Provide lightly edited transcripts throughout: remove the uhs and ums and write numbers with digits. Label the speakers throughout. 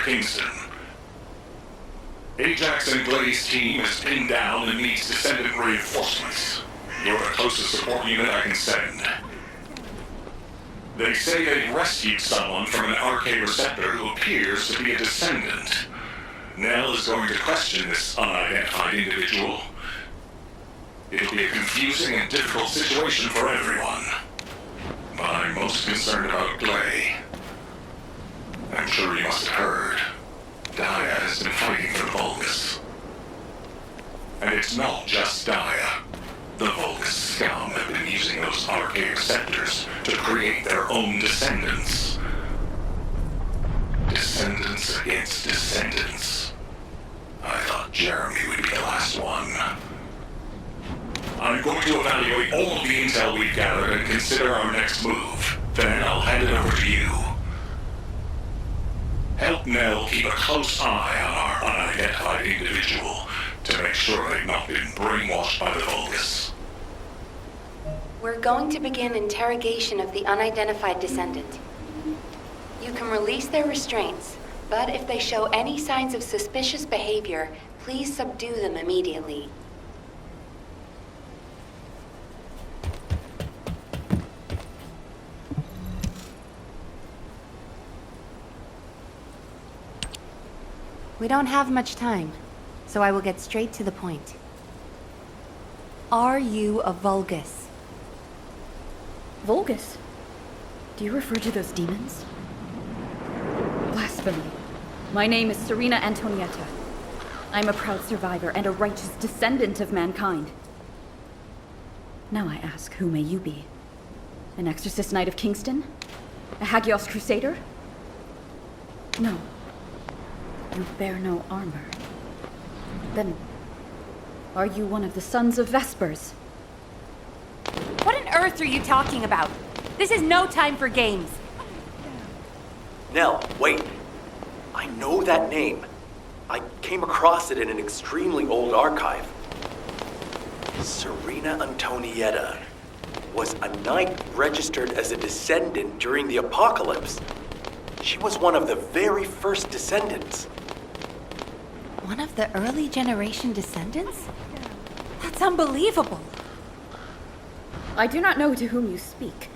Speaker 1: Kingston. Ajax and Glade's team is pinned down and needs descendant reinforcements. You're the closest support unit I can send. They say they rescued someone from an RK receptor who appears to be a descendant. Nell is going to question this unidentified individual. It'll be a confusing and difficult situation for everyone. But I'm most concerned about Glay. I'm sure you must have heard. Daya has been fighting for the Vulgus. And it's not just Daya. The Vulgus scum have been using those RK receptors to create their own descendants. Descendants against descendants. I thought Jeremy would be the last one. I'm going to evaluate all of the intel we've gathered and consider our next move. Then I'll hand it over to you. Help Nell keep a close eye on our unidentified individual to make sure they've not been brainwashed by the Vulgus.
Speaker 2: We're going to begin interrogation of the unidentified descendant. You can release their restraints, but if they show any signs of suspicious behavior, please subdue them immediately. We don't have much time, so I will get straight to the point. Are you a Vulgus?
Speaker 3: Vulgus? Do you refer to those demons? Blasphemy. My name is Serena Antonietta. I'm a proud survivor and a righteous descendant of mankind. Now I ask, who may you be? An exorcist knight of Kingston? A Hagios crusader? No. You bear no armor. Then, are you one of the sons of Vespers?
Speaker 2: What on earth are you talking about? This is no time for games.
Speaker 4: Nell, wait. I know that name. I came across it in an extremely old archive. Serena Antonietta was a knight registered as a descendant during the apocalypse. She was one of the very first descendants.
Speaker 2: One of the early generation descendants? That's unbelievable.
Speaker 3: I do not know to whom you speak.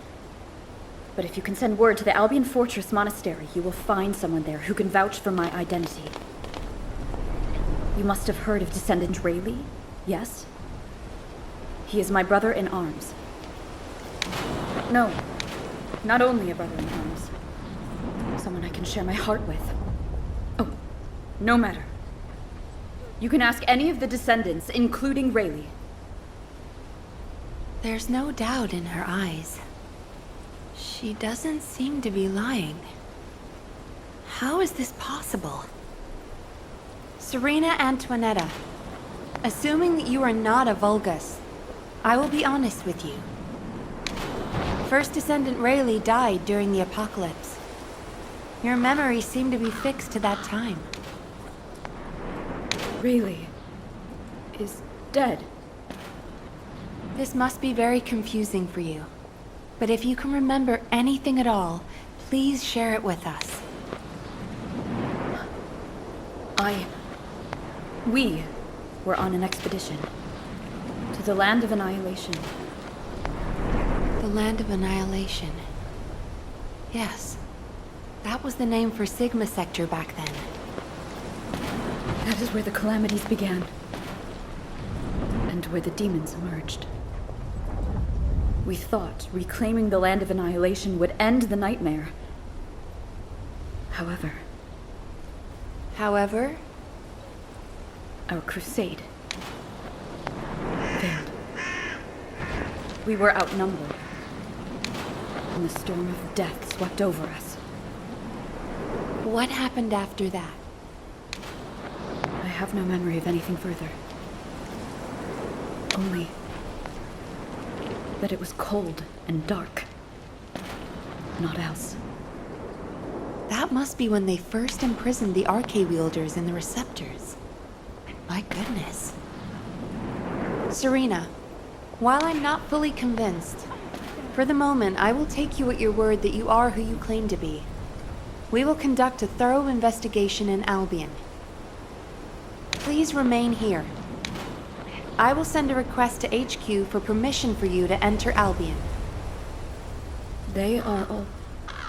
Speaker 3: But if you can send word to the Albion Fortress Monastery, you will find someone there who can vouch for my identity. You must have heard of Descendant Rayleigh, yes? He is my brother in arms. No, not only a brother in arms. Someone I can share my heart with. Oh, no matter. You can ask any of the descendants, including Rayleigh.
Speaker 2: There's no doubt in her eyes. She doesn't seem to be lying. How is this possible? Serena Antoinetta, assuming that you are not a Vulgus, I will be honest with you. First Descendant Rayleigh died during the apocalypse. Your memories seem to be fixed to that time.
Speaker 3: Rayleigh is dead.
Speaker 2: This must be very confusing for you. But if you can remember anything at all, please share it with us.
Speaker 3: We were on an expedition to the Land of Annihilation.
Speaker 2: The Land of Annihilation. Yes. That was the name for Sigma Sector back then.
Speaker 3: That is where the calamities began. And where the demons emerged. We thought reclaiming the Land of Annihilation would end the nightmare. However, our crusade failed. We were outnumbered, and the storm of death swept over us.
Speaker 2: What happened after that?
Speaker 3: I have no memory of anything further. Only that it was cold and dark. Not else.
Speaker 2: That must be when they first imprisoned the RK wielders in the receptors. My goodness. Serena, while I'm not fully convinced, for the moment I will take you at your word that you are who you claim to be. We will conduct a thorough investigation in Albion. Please remain here. I will send a request to HQ for permission for you to enter Albion.
Speaker 3: They are all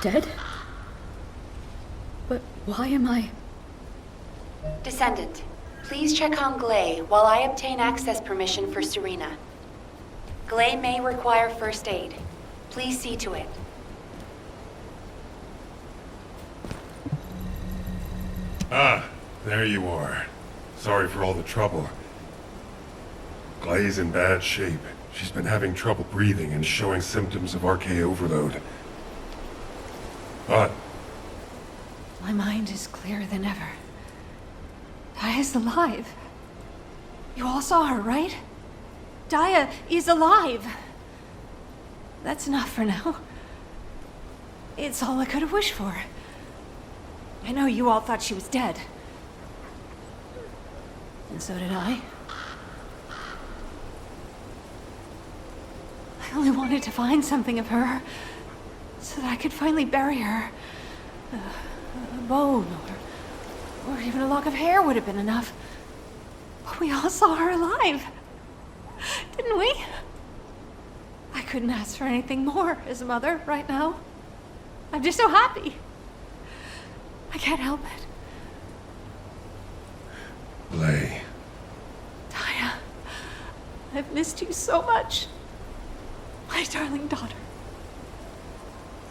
Speaker 3: dead? But why am I...
Speaker 2: Descendant, please check on Glay while I obtain access permission for Serena. Glay may require first aid. Please see to it.
Speaker 5: Ah, there you are. Sorry for all the trouble. Glay's in bad shape. She's been having trouble breathing and showing symptoms of RK overload. But
Speaker 6: My mind is clearer than ever. Daya's alive. You all saw her, right? Daya is alive. That's enough for now. It's all I could have wished for. I know you all thought she was dead. And so did I. I only wanted to find something of her, so that I could finally bury her. A bone, or even a lock of hair would have been enough. But we all saw her alive, didn't we? I couldn't ask for anything more as a mother right now. I'm just so happy. I can't help it.
Speaker 5: Glay,
Speaker 6: Daya, I've missed you so much. My darling daughter.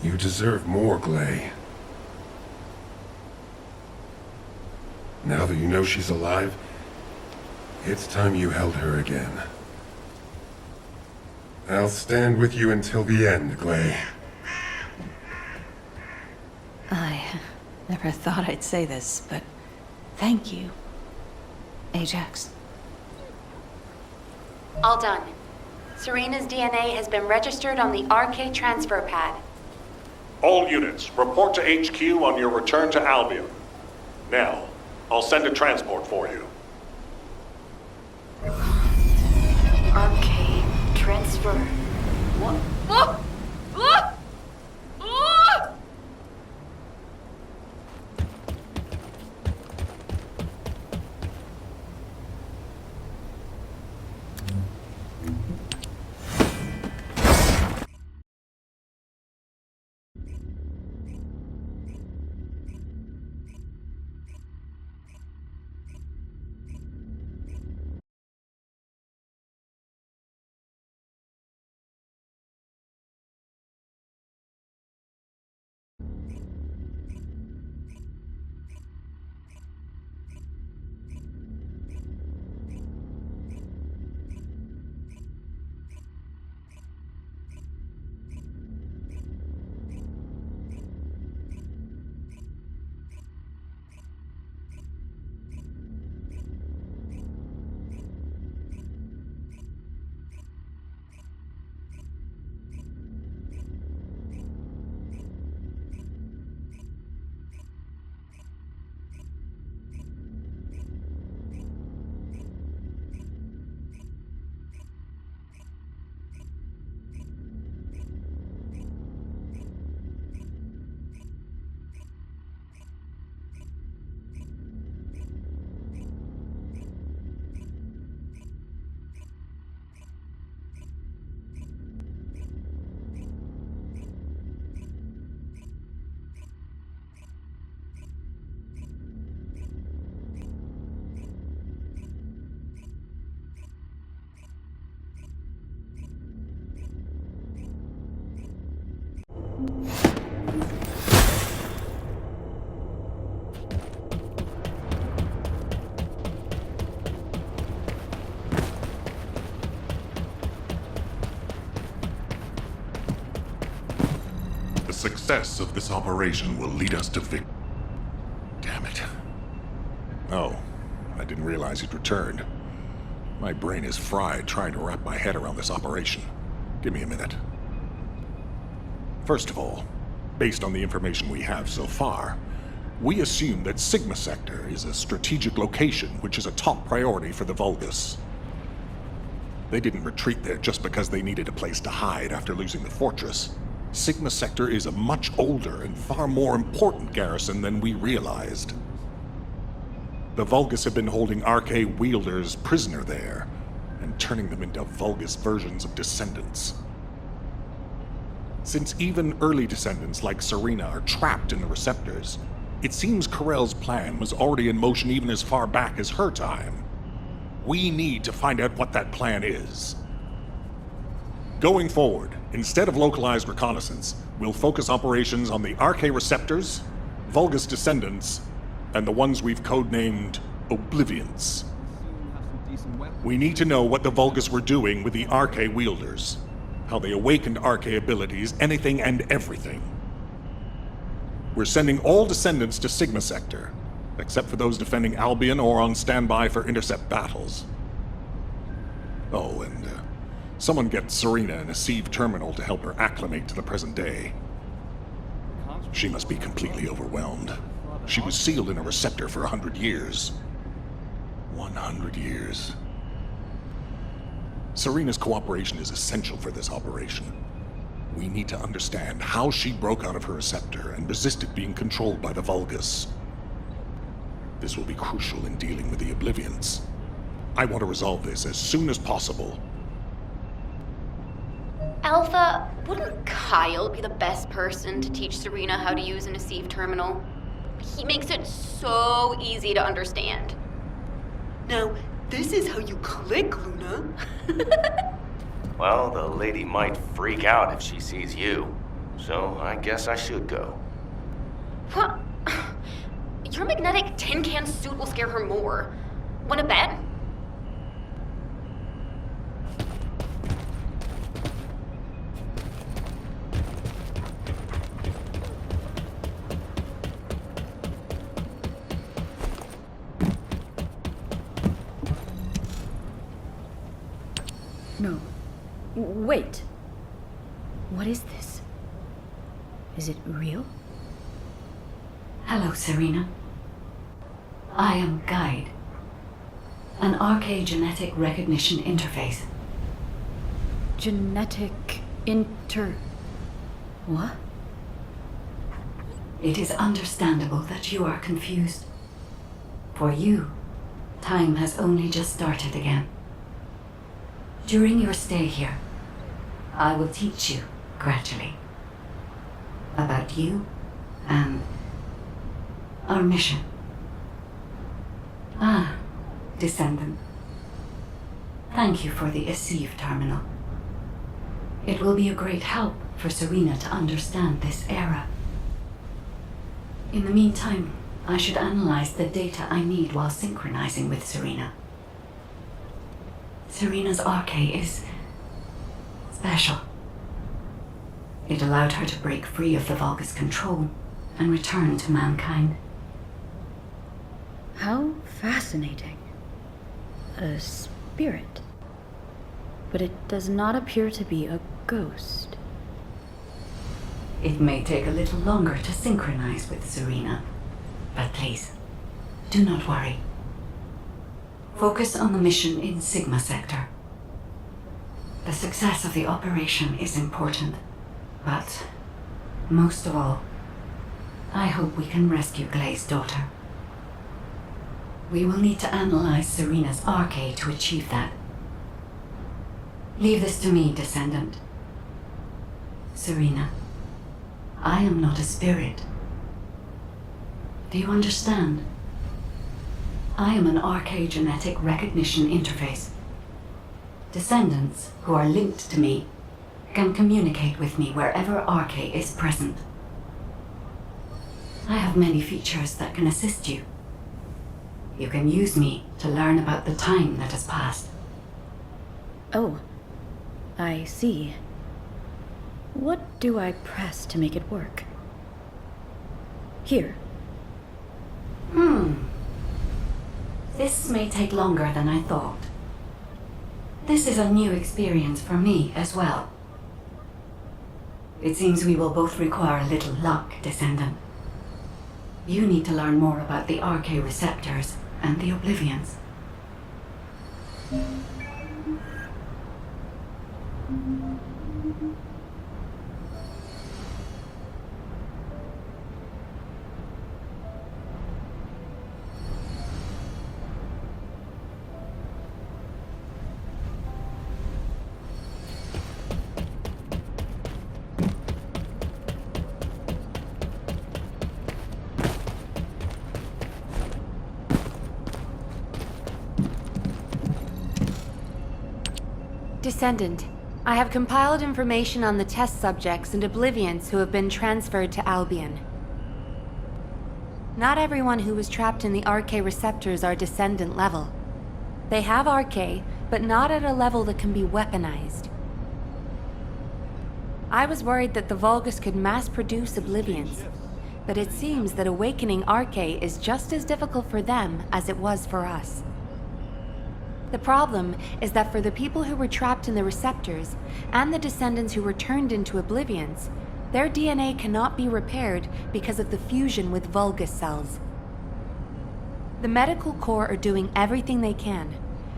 Speaker 5: you deserve more, Glay. Now that you know she's alive, it's time you held her again. I'll stand with you until the end, Glay.
Speaker 6: I never thought I'd say this, but thank you, Ajax.
Speaker 2: All done. Serena's DNA has been registered on the RK transfer pad.
Speaker 7: All units, report to HQ on your return to Albion. Now, I'll send a transport for you.
Speaker 3: RK transfer. What? Oh! Oh! Oh!
Speaker 1: The success of this operation will lead us to Damn it. Oh, I didn't realize he'd returned. My brain is fried trying to wrap my head around this operation. Give me a minute. First of all, based on the information we have so far, we assume that Sigma Sector is a strategic location which is a top priority for the Vulgus. They didn't retreat there just because they needed a place to hide after losing the fortress.
Speaker 8: Sigma Sector is a much older and far more important garrison than we realized. The Vulgus have been holding RK wielders prisoner there, and turning them into Vulgus versions of descendants. Since even early descendants like Serena are trapped in the receptors, it seems Corell's plan was already in motion even as far back as her time. We need to find out what that plan is. Going forward, instead of localized reconnaissance, we'll focus operations on the RK receptors, Vulgus descendants, and the ones we've codenamed Oblivions. We need to know what the Vulgus were doing with the RK wielders, how they awakened RK abilities, anything and everything. We're sending all descendants to Sigma Sector, except for those defending Albion or on standby for intercept battles. Oh, and someone get Serena in a sieve terminal to help her acclimate to the present day. She must be completely overwhelmed. She was sealed in a receptor for 100 years. 100 years. Serena's cooperation is essential for this operation. We need to understand how she broke out of her receptor and resisted being controlled by the Vulgus. This will be crucial in dealing with the Oblivions. I want to resolve this as soon as possible.
Speaker 9: Alpha, wouldn't Kyle be the best person to teach Serena how to use an Asive terminal? He makes it so easy to understand.
Speaker 10: Now, this is how you click, Luna.
Speaker 4: Well, the lady might freak out if she sees you. So I guess I should go.
Speaker 9: What? Your magnetic tin can suit will scare her more. Wanna bet?
Speaker 3: No. Wait. What is this? Is it real?
Speaker 11: Hello, Serena. I am Guide, an RK genetic recognition interface.
Speaker 3: Genetic What?
Speaker 11: It is understandable that you are confused. For you, time has only just started again. During your stay here, I will teach you, gradually, about you and our mission. Ah, Descendant. Thank you for the Asive terminal. It will be a great help for Serena to understand this era. In the meantime, I should analyze the data I need while synchronizing with Serena. Serena's RK is special. It allowed her to break free of the Vulgus control and return to mankind.
Speaker 3: How fascinating. A spirit. But it does not appear to be a ghost.
Speaker 11: It may take a little longer to synchronize with Serena, but please, do not worry. Focus on the mission in Sigma Sector. The success of the operation is important, but most of all, I hope we can rescue Glay's daughter. We will need to analyze Serena's RK to achieve that. Leave this to me, Descendant. Serena, I am not a spirit. Do you understand? I am an RK genetic recognition interface. Descendants who are linked to me can communicate with me wherever RK is present. I have many features that can assist you. You can use me to learn about the time that has passed.
Speaker 3: Oh, I see. What do I press to make it work? Here.
Speaker 11: This may take longer than I thought. This is a new experience for me as well. It seems we will both require a little luck, Descendant. You need to learn more about the RK receptors and the Oblivions.
Speaker 2: Descendant, I have compiled information on the test subjects and Oblivions who have been transferred to Albion. Not everyone who was trapped in the RK receptors are Descendant level. They have RK, but not at a level that can be weaponized. I was worried that the Vulgus could mass-produce Oblivions, but it seems that awakening RK is just as difficult for them as it was for us. The problem is that for the people who were trapped in the receptors, and the Descendants who were turned into Oblivions, their DNA cannot be repaired because of the fusion with Vulgus cells. The medical corps are doing everything they can,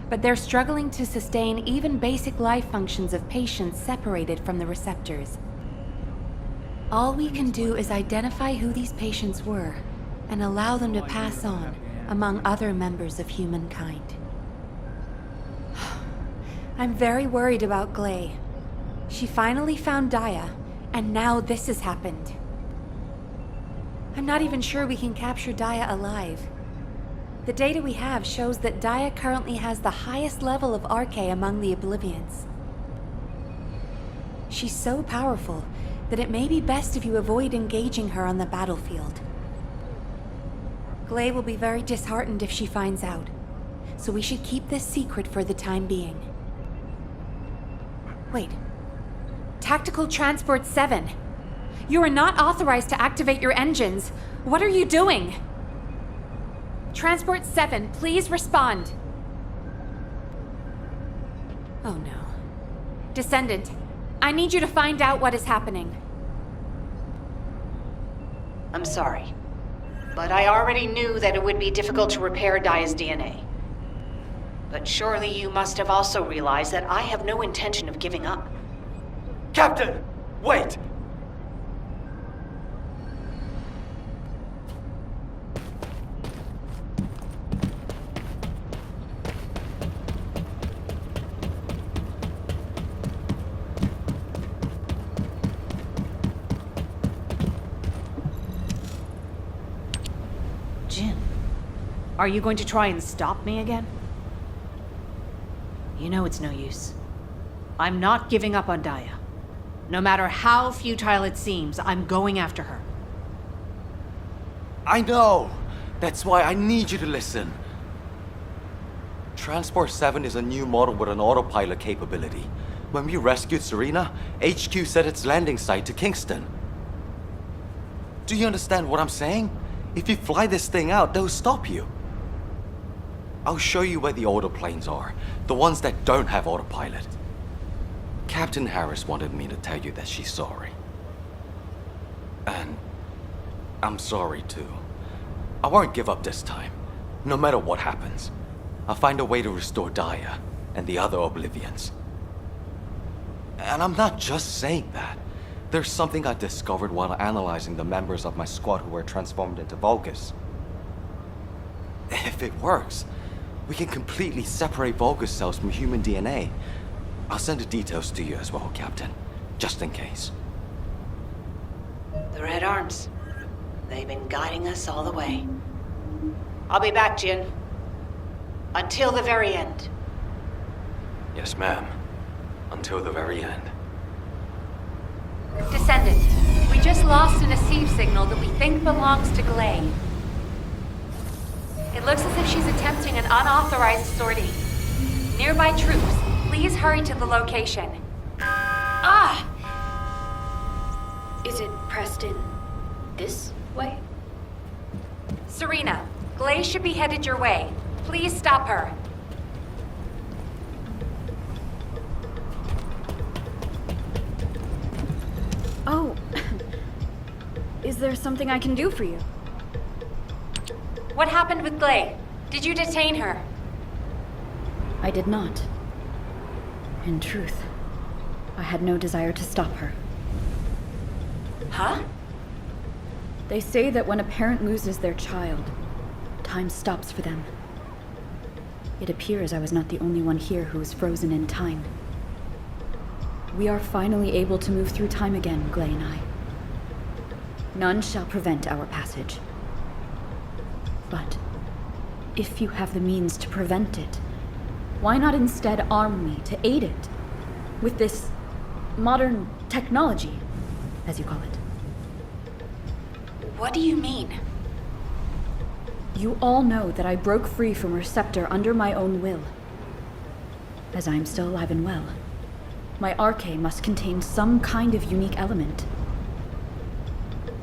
Speaker 2: but they're struggling to sustain even basic life functions of patients separated from the receptors. All we can do is identify who these patients were and allow them to pass on among other members of humankind. I'm very worried about Glay. She finally found Daya, and now this has happened. I'm not even sure we can capture Daya alive. The data we have shows that Daya currently has the highest level of RK among the Oblivions. She's so powerful that it may be best if you avoid engaging her on the battlefield. Glay will be very disheartened if she finds out, so we should keep this secret for the time being. Wait. Tactical Transport 7. You are not authorized to activate your engines. What are you doing? Transport 7, please respond. Oh no. Descendant, I need you to find out what is happening.
Speaker 12: I'm sorry, but I already knew that it would be difficult to repair Daya's DNA. But surely you must have also realized that I have no intention of giving up.
Speaker 4: Captain! Wait!
Speaker 12: Jin, are you going to try and stop me again? You know it's no use. I'm not giving up on Daya. No matter how futile it seems, I'm going after her.
Speaker 4: I know! That's why I need you to listen. Transport 7 is a new model with an autopilot capability. When we rescued Serena, HQ set its landing site to Kingston. Do you understand what I'm saying? If you fly this thing out, they'll stop you. I'll show you where the autoplanes are, the ones that don't have autopilot. Captain Harris wanted me to tell you that she's sorry. And I'm sorry too. I won't give up this time, no matter what happens. I'll find a way to restore Daya and the other Oblivions. And I'm not just saying that. There's something I discovered while analyzing the members of my squad who were transformed into Vulgus. If it works, we can completely separate Vulgus cells from human DNA. I'll send the details to you as well, Captain, just in case.
Speaker 12: The Red Arms. They've been guiding us all the way. I'll be back, Jin. Until the very end.
Speaker 4: Yes, ma'am. Until the very end.
Speaker 2: Descendant, we just lost an Asive signal that we think belongs to Glay. It looks as if she's attempting an unauthorized sortie. Nearby troops, please hurry to the location.
Speaker 9: Ah! Is it pressed in this way?
Speaker 2: Serena, Glay should be headed your way. Please stop her.
Speaker 3: Oh. Is there something I can do for you?
Speaker 2: What happened with Glay? Did you detain her?
Speaker 3: I did not. In truth, I had no desire to stop her.
Speaker 2: Huh?
Speaker 3: They say that when a parent loses their child, time stops for them. It appears I was not the only one here who was frozen in time. We are finally able to move through time again, Glay and I. None shall prevent our passage. But if you have the means to prevent it, why not instead arm me to aid it? with this modern technology, as you call it.
Speaker 9: What do you mean?
Speaker 3: You all know that I broke free from Receptor under my own will. As I am still alive and well, my arche must contain some kind of unique element.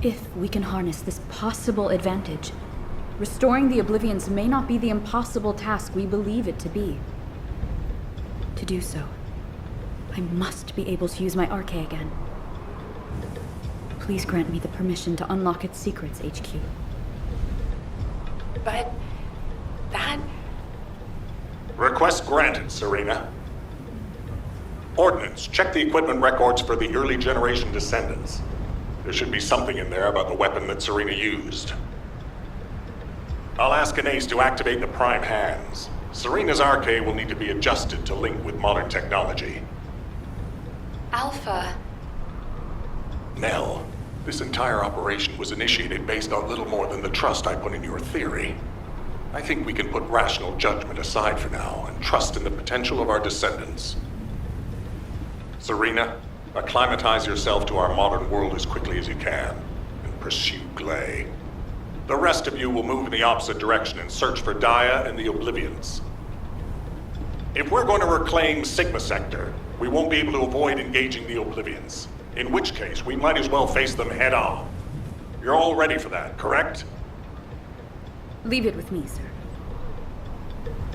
Speaker 3: If we can harness this possible advantage, restoring the Oblivions may not be the impossible task we believe it to be. To do so, I must be able to use my arche again. Please grant me the permission to unlock its secrets, HQ.
Speaker 9: But that...
Speaker 7: Request granted, Serena. Ordnance, check the equipment records for the early generation descendants. There should be something in there about the weapon that Serena used. I'll ask Anais to activate the prime hands. Serena's arche will need to be adjusted to link with modern technology.
Speaker 9: Alpha...
Speaker 7: Nell, this entire operation was initiated based on little more than the trust I put in your theory. I think we can put rational judgment aside for now and trust in the potential of our descendants. Serena, acclimatize yourself to our modern world as quickly as you can, and pursue Glay. The rest of you will move in the opposite direction and search for Dia and the Oblivions. If we're going to reclaim Sigma Sector, we won't be able to avoid engaging the Oblivions. In which case, we might as well face them head on. You're all ready for that, correct?
Speaker 3: Leave it with me, sir.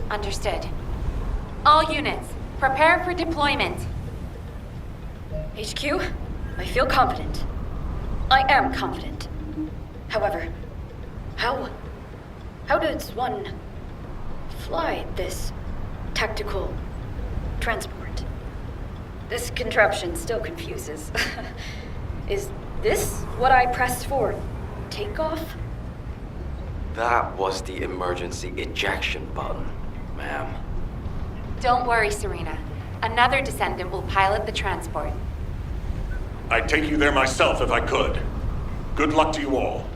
Speaker 9: Understood. All units, prepare for deployment.
Speaker 3: HQ, I feel confident. I am confident. However, how does one fly this tactical transport? This contraption still confuses. Is this what I pressed for? Takeoff?
Speaker 4: That was the emergency ejection button, ma'am.
Speaker 2: Don't worry, Serena. Another descendant will pilot the transport.
Speaker 7: I'd take you there myself if I could. Good luck to you all.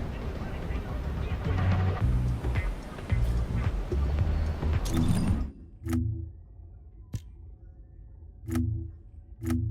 Speaker 5: Mm-hmm.